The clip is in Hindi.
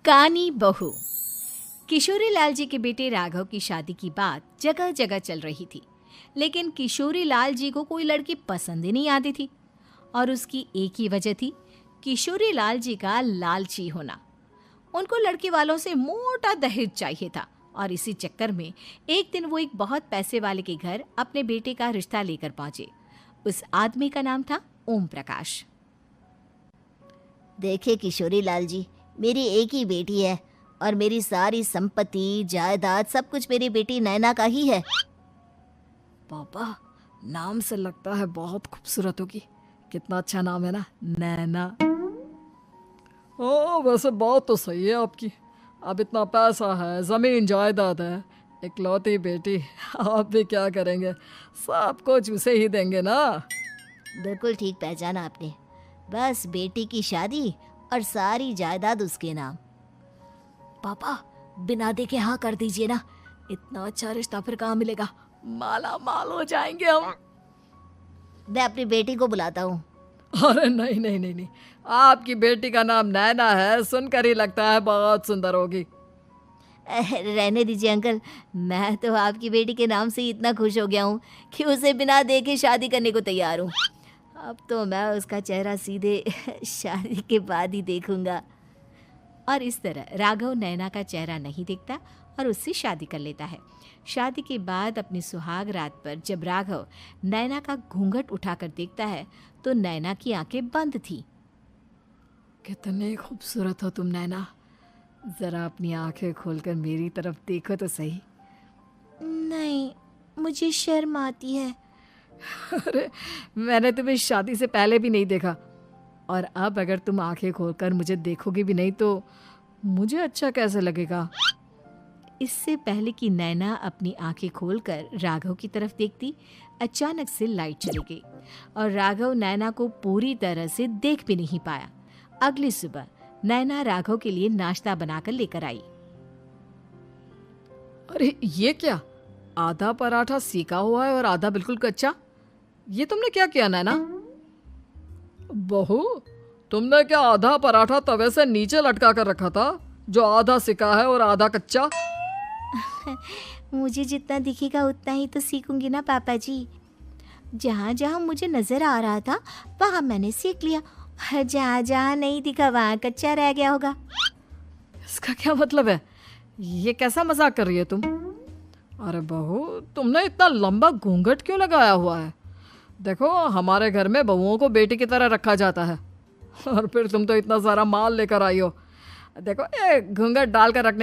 कानी बहू। किशोरी लाल जी के बेटे राघव की शादी की बात जगह जगह चल रही थी, लेकिन किशोरी लाल जी को कोई लड़की पसंद ही नहीं आती थी। और उसकी एक ही वजह थी, किशोरी लाल जी का लालची होना। उनको लड़की वालों से मोटा दहेज चाहिए था और इसी चक्कर में एक दिन वो एक बहुत पैसे वाले के घर अपने बेटे का रिश्ता लेकर पहुंचे। उस आदमी का नाम था ओम प्रकाश। देखिए किशोरी लाल जी, मेरी एक ही बेटी है और मेरी सारी संपत्ति जायदाद सब कुछ मेरी बेटी नैना का ही है। पापा, नाम से लगता है बहुत खूबसूरत होगी। कितना अच्छा नाम है ना, नैना। ओ, वैसे बात तो सही है आपकी। अब इतना पैसा है, जमीन जायदाद है, इकलौती बेटी, आप भी क्या करेंगे? सब कुछ उसे ही देंगे ना। बिल्कुल ठीक पहचाना आपने। बस बेटी की शादी और सारी जायदाद उसके नाम। पापा, बिना देखे हाँ कर दीजिए ना। इतना अच्छा रिश्ता फिर कहाँ मिलेगा? माला माल हो जाएंगे हम। मैं अपनी बेटी को बुलाता हूँ। अरे नहीं नहीं नहीं नहीं, आपकी बेटी का नाम नैना है, सुनकर ही लगता है बहुत सुंदर होगी। रहने दीजिए अंकल, मैं तो आपकी बेटी के नाम से ही इतना खुश हो गया हूँ कि उसे बिना देखे शादी करने को तैयार हूँ। अब तो मैं उसका चेहरा सीधे शादी के बाद ही देखूंगा। और इस तरह राघव नैना का चेहरा नहीं देखता और उससे शादी कर लेता है। शादी के बाद अपनी सुहाग रात पर जब राघव नैना का घूंघट उठाकर देखता है तो नैना की आंखें बंद थी। कितनी खूबसूरत हो तुम नैना, जरा अपनी आंखें खोलकर मेरी तरफ देखो तो सही। नहीं, मुझे शर्म आती है। अरे, मैंने तुम्हें शादी से पहले भी नहीं देखा, और अब अगर तुम आंखें खोलकर मुझे देखोगी भी नहीं तो मुझे अच्छा कैसे लगेगा? इससे पहले कि नैना अपनी आंखें खोलकर राघव की तरफ देखती, अचानक से लाइट चली गई और राघव नैना को पूरी तरह से देख भी नहीं पाया। अगली सुबह नैना राघव के लिए नाश्ता बनाकर लेकर आई। अरे ये क्या, आधा पराठा सेका हुआ है और आधा बिल्कुल कच्चा। ये तुमने क्या किया नैना? बहू, तुमने क्या आधा पराठा तवे से नीचे लटका कर रखा था, जो आधा सेका है और आधा कच्चा? मुझे जितना दिखेगा उतना ही तो सीखूंगी ना पापा जी। जहाँ जहाँ मुझे नजर आ रहा था वहाँ मैंने सीख लिया, जहाँ जहाँ नहीं दिखा वहाँ कच्चा रह गया होगा। इसका क्या मतलब है? ये कैसा मजाक कर रही है तुम? अरे बहू, तुमने इतना लंबा घूंघट क्यों लगाया हुआ है? देखो, हमारे घर में बहुओं को बेटी की तरह रखा जाता है, और फिर तुम तो इतना सारा माल लेकर आई हो। देखो, ये घूंघट डाल कर रखने